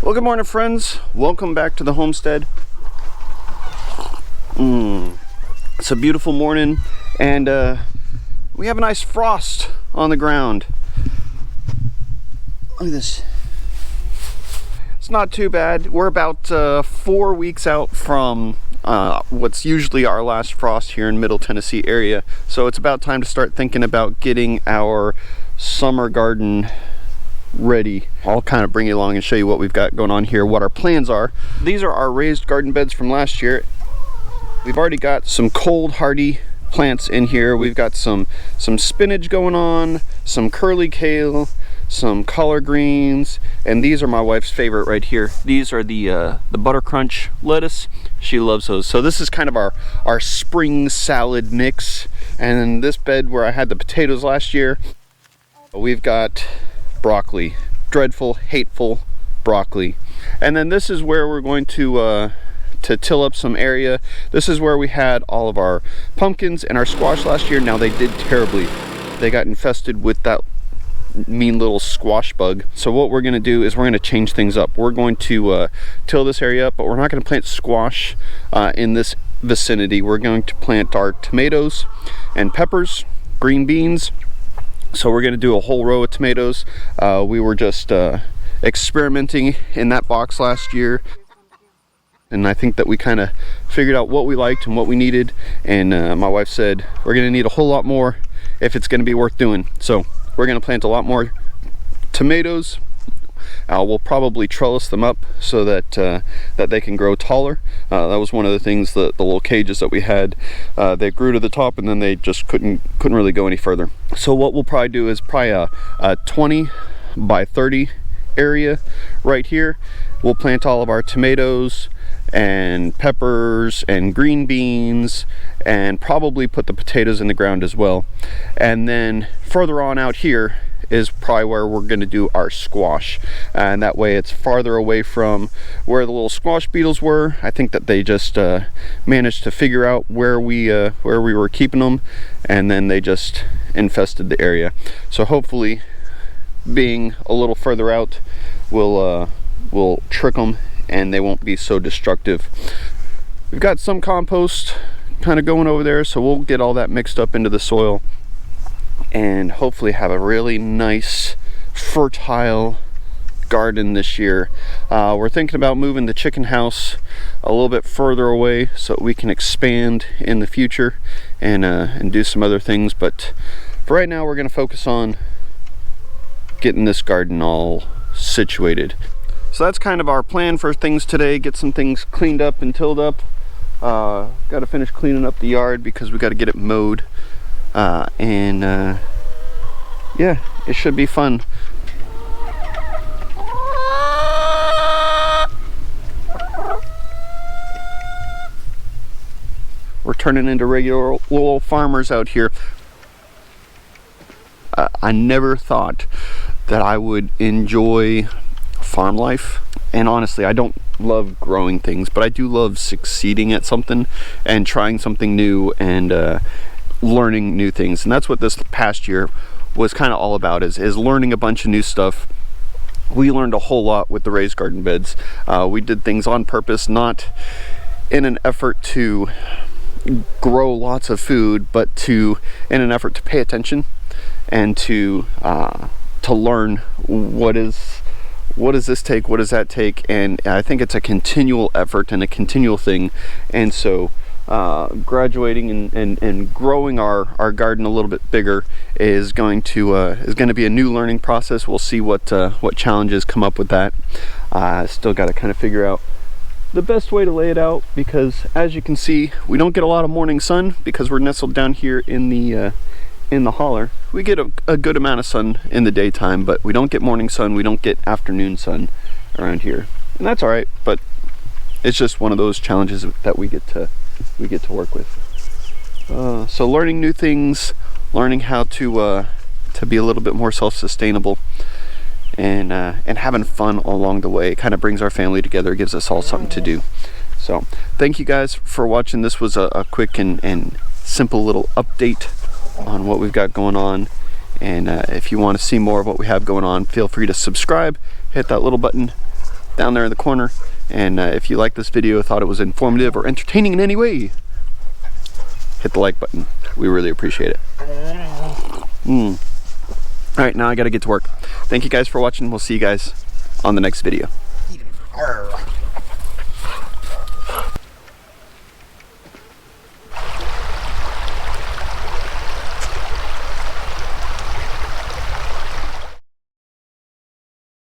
Well, good morning, friends. Welcome back to the homestead. It's a beautiful morning, and we have a nice frost on the ground. Look at this. It's not too bad. We're about 4 weeks out from what's usually our last frost here in Middle Tennessee area. So it's about time to start thinking about getting our summer garden ready. I'll kind of bring you along and show you what we've got going on here, what our plans are. These are our raised garden beds from last year. We've already got some cold hardy plants in here. We've got some spinach going on, some curly kale, some collard greens, and these are my wife's favorite right here. These are the butter crunch lettuce. She loves those. So this is kind of our spring salad mix. And in this bed where I had the potatoes last year, we've got broccoli, dreadful, hateful broccoli. And then this is where we're going to till up some area. This is where we had all of our pumpkins and our squash last year. Now they did terribly. They got infested with that mean little squash bug. So what we're going to do is we're going to change things up. We're going to till this area up, but we're not going to plant squash in this vicinity. We're going to plant our tomatoes and peppers, green beans. So we're going to do a whole row of tomatoes. We were just experimenting in that box last year, and I think that we kind of figured out what we liked and what we needed, and my wife said we're going to need a whole lot more if it's going to be worth doing. So we're going to plant a lot more tomatoes. We'll probably trellis them up so that that they can grow taller. That was one of the things, the little cages that we had, they grew to the top and then they just couldn't really go any further. So what we'll probably do is probably a 20 by 30 area right here. We'll plant all of our tomatoes and peppers and green beans, and probably put the potatoes in the ground as well. And then further on out here is probably where we're going to do our squash, and that way it's farther away from where the little squash beetles were. I think that they just managed to figure out where we were keeping them, and then they just infested the area. So hopefully, being a little further out, we'll trick them and they won't be so destructive. We've got some compost kind of going over there, so we'll get all that mixed up into the soil and hopefully have a really nice fertile garden this year. We're thinking about moving the chicken house a little bit further away so we can expand in the future and do some other things, but for right now we're going to focus on getting this garden all situated. So that's kind of our plan for things today. Get some things cleaned up and tilled up. Got to finish cleaning up the yard because we got to get it mowed. Yeah, it should be fun. We're turning into regular little farmers out here. I never thought that I would enjoy farm life, and honestly I don't love growing things, but I do love succeeding at something and trying something new and learning new things. And that's what this past year was kind of all about, is learning a bunch of new stuff. We learned a whole lot with the raised garden beds. We did things on purpose, not in an effort to grow lots of food, but in an effort to pay attention and to learn what does this take, what does that take. And I think it's a continual effort and a continual thing. And so graduating and growing our garden a little bit bigger is going to be a new learning process. We'll see what challenges come up with that. Still got to kind of figure out the best way to lay it out, because as you can see, we don't get a lot of morning sun because we're nestled down here in the holler. We get a good amount of sun in the daytime, but we don't get morning sun, we don't get afternoon sun around here, and that's all right. But it's just one of those challenges that we get to work with. So learning new things, learning how to be a little bit more self-sustainable, and having fun along the way. It kind of brings our family together, gives us all something to do. So thank you guys for watching. This was a quick and simple little update on what we've got going on. And if you want to see more of what we have going on, feel free to subscribe, hit that little button down there in the corner. And if you like this video, thought it was informative or entertaining in any way, hit the like button. We really appreciate it. All right, now I gotta get to work. Thank you guys for watching. We'll see you guys on the next video.